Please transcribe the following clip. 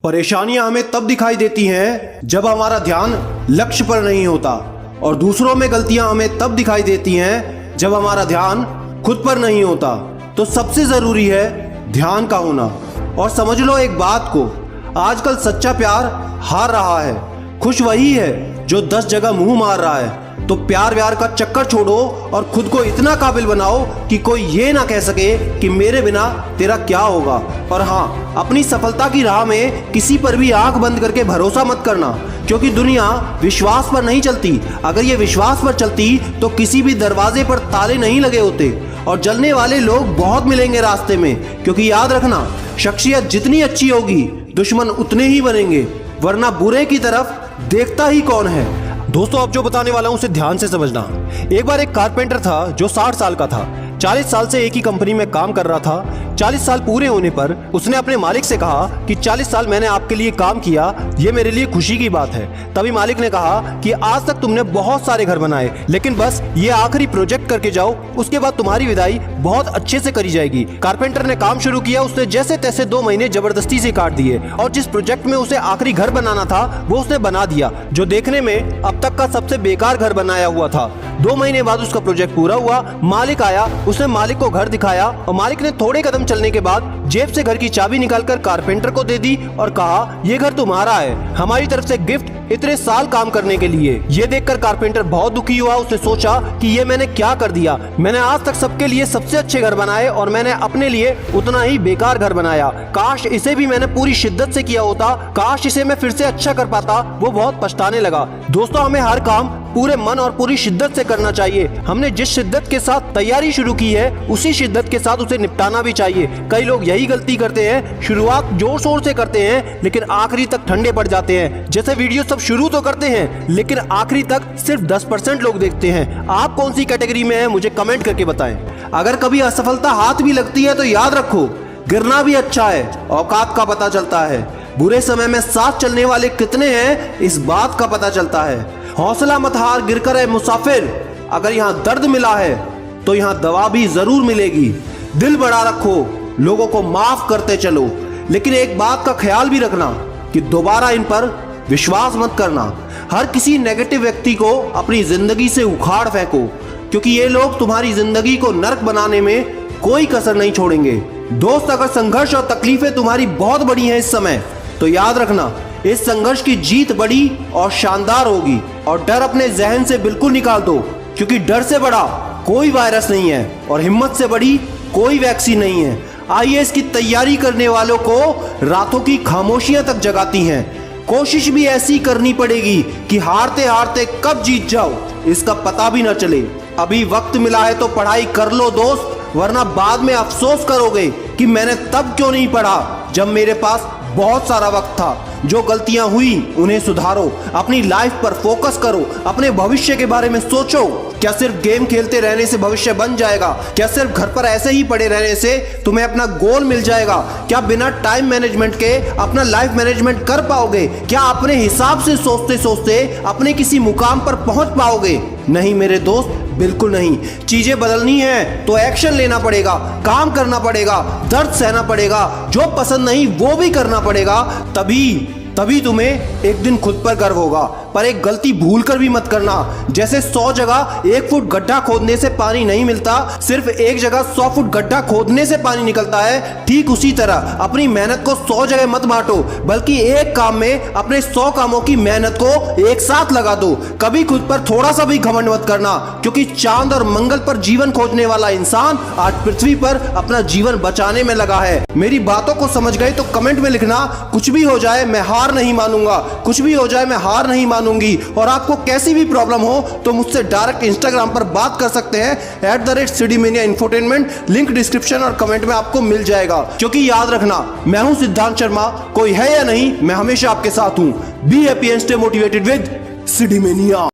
परेशानियां हमें तब दिखाई देती हैं जब हमारा ध्यान लक्ष्य पर नहीं होता, और दूसरों में गलतियां हमें तब दिखाई देती हैं जब हमारा ध्यान खुद पर नहीं होता। तो सबसे जरूरी है ध्यान का होना। और समझ लो एक बात को, आजकल सच्चा प्यार हार रहा है। खुश वही है जो 10 जगह मुंह मार रहा है। तो प्यार व्यार का चक्कर छोड़ो और खुद को इतना काबिल बनाओ कि कोई ये ना कह सके कि मेरे बिना तेरा क्या होगा। और हाँ, अपनी सफलता की राह में किसी पर भी आंख बंद करके भरोसा मत करना, क्योंकि दुनिया विश्वास पर नहीं चलती। अगर ये विश्वास पर चलती तो किसी भी दरवाजे पर ताले नहीं लगे होते। और जलने वाले लोग बहुत मिलेंगे रास्ते में, क्योंकि याद रखना, शख्सियत जितनी अच्छी होगी दुश्मन उतने ही बनेंगे, वरना बुरे की तरफ देखता ही कौन है। दोस्तों, अब जो बताने वाला हूं उसे ध्यान से समझना। एक बार एक कारपेंटर था जो 60 साल का था। 40 साल से एक ही कंपनी में काम कर रहा था। 40 साल पूरे होने पर उसने अपने मालिक से कहा कि 40 साल मैंने आपके लिए काम किया, ये मेरे लिए खुशी की बात है। तभी मालिक ने कहा कि आज तक तुमने बहुत सारे घर बनाए, लेकिन बस ये आखिरी प्रोजेक्ट करके जाओ, उसके बाद तुम्हारी विदाई बहुत अच्छे से करी जाएगी। कारपेंटर ने काम शुरू किया। उसने जैसे तैसे 2 महीने जबरदस्ती से काट दिए और जिस प्रोजेक्ट में उसे आखिरी घर बनाना था वो उसने बना दिया, जो देखने में अब तक का सबसे बेकार घर बनाया हुआ था। 2 महीने बाद उसका प्रोजेक्ट पूरा हुआ। मालिक आया, उसने मालिक को घर दिखाया और मालिक ने थोड़े कदम चलने के बाद जेब से घर की चाबी निकालकर कारपेंटर को दे दी और कहा, ये घर तुम्हारा है, हमारी तरफ से गिफ्ट इतने साल काम करने के लिए। ये देखकर कारपेंटर बहुत दुखी हुआ। उसने सोचा कि ये मैंने क्या कर दिया। मैंने आज तक सबके लिए सबसे अच्छे घर बनाए और मैंने अपने लिए उतना ही बेकार घर बनाया। काश इसे भी मैंने पूरी शिद्दत से किया होता, काश इसे मैं फिर से अच्छा कर पाता। वो बहुत पछताने लगा। दोस्तों, हमें हर काम पूरे मन और पूरी शिद्दत से करना चाहिए। हमने जिस शिद्दत के साथ तैयारी शुरू की है उसी शिद्दत के साथ उसे निपटाना भी चाहिए। कई लोग यही गलती करते हैं, शुरुआत जोर शोर से करते हैं लेकिन आखिरी तक ठंडे पड़ जाते हैं। जैसे वीडियो सब शुरू तो करते हैं लेकिन आखिरी तक सिर्फ 10% लोग देखते हैं। आप कौन सी कैटेगरी में हैं मुझे कमेंट करके बताएं। अगर कभी असफलता हाथ भी लगती है तो याद रखो, गिरना भी अच्छा है, औकात का पता चलता है। बुरे समय में साथ चलने वाले कितने हैं इस बात का पता चलता है। हौसला मत हार, गिरकर है मुसाफिर। अगर यहाँ दर्द मिला है तो यहाँ दवा भी जरूर मिलेगी। दिल बड़ा रखो, लोगों को माफ करते चलो, लेकिन एक बात का ख्याल भी रखना कि दोबारा इन पर विश्वास मत करना। हर किसी नेगेटिव व्यक्ति को अपनी जिंदगी से उखाड़ फेंको, क्योंकि ये लोग तुम्हारी जिंदगी को नर्क बनाने में कोई कसर नहीं छोड़ेंगे। दोस्त, अगर संघर्ष और तकलीफें तुम्हारी बहुत बड़ी हैं इस समय, तो याद रखना इस संघर्ष की जीत बड़ी और शानदार होगी। और डर अपने जहन से बिल्कुल निकाल दो, क्योंकि डर से बड़ा कोई वायरस नहीं है और हिम्मत से बड़ी कोई वैक्सीन नहीं है। आईएएस की तैयारी करने वालों को रातों की खामोशियां तक जगाती हैं। कोशिश भी ऐसी करनी पड़ेगी कि हारते हारते कब जीत जाओ इसका पता भी न चले। अभी वक्त मिला है तो पढ़ाई कर लो दोस्त, वरना बाद में अफसोस करोगे कि मैंने तब क्यों नहीं पढ़ा जब मेरे पास बहुत सारा वक्त था। जो गलतियां हुई उन्हें सुधारो, अपनी लाइफ पर फोकस करो, अपने भविष्य के बारे में सोचो। क्या सिर्फ गेम खेलते रहने से भविष्य बन जाएगा? क्या सिर्फ घर पर ऐसे ही पड़े रहने से तुम्हें अपना गोल मिल जाएगा? क्या बिना टाइम मैनेजमेंट के अपना लाइफ मैनेजमेंट कर पाओगे? क्या अपने हिसाब से सोचते सोचते अपने किसी मुकाम पर पहुंच पाओगे? नहीं मेरे दोस्त, बिल्कुल नहीं। चीजें बदलनी है तो एक्शन लेना पड़ेगा, काम करना पड़ेगा, दर्द सहना पड़ेगा, जो पसंद नहीं वो भी करना पड़ेगा। तभी तुम्हें एक दिन खुद पर गर्व होगा। पर एक गलती भूल कर भी मत करना। जैसे 100 जगह 1 फुट गड्ढा खोदने से पानी नहीं मिलता, सिर्फ एक जगह 100 फुट गड्ढा खोदने से पानी निकलता है, ठीक उसी तरह अपनी मेहनत को 100 जगह मत बांटो, बल्कि एक काम में अपने 100 कामों की मेहनत को एक साथ लगा दो। कभी खुद पर थोड़ा सा भी घमंड मत करना, क्योंकि चांद और मंगल पर जीवन खोजने वाला इंसान आज पृथ्वी पर अपना जीवन बचाने में लगा है। मेरी बातों को समझ गए तो कमेंट में लिखना, कुछ भी हो जाए मैं हार नहीं मानूंगा, कुछ भी हो जाए मैं हार नहीं मानूंगी। और आपको कैसी भी प्रॉब्लम हो तो मुझसे डायरेक्ट इंस्टाग्राम पर बात कर सकते हैं @सिडीमेनिया इंफोटेनमेंट। लिंक डिस्क्रिप्शन और कमेंट में आपको मिल जाएगा। क्योंकि याद रखना, मैं हूं सिद्धांत शर्मा, कोई है या नहीं, मैं हमेशा आपके साथ हूं। Be happy and stay motivated with सिडीमेनिया।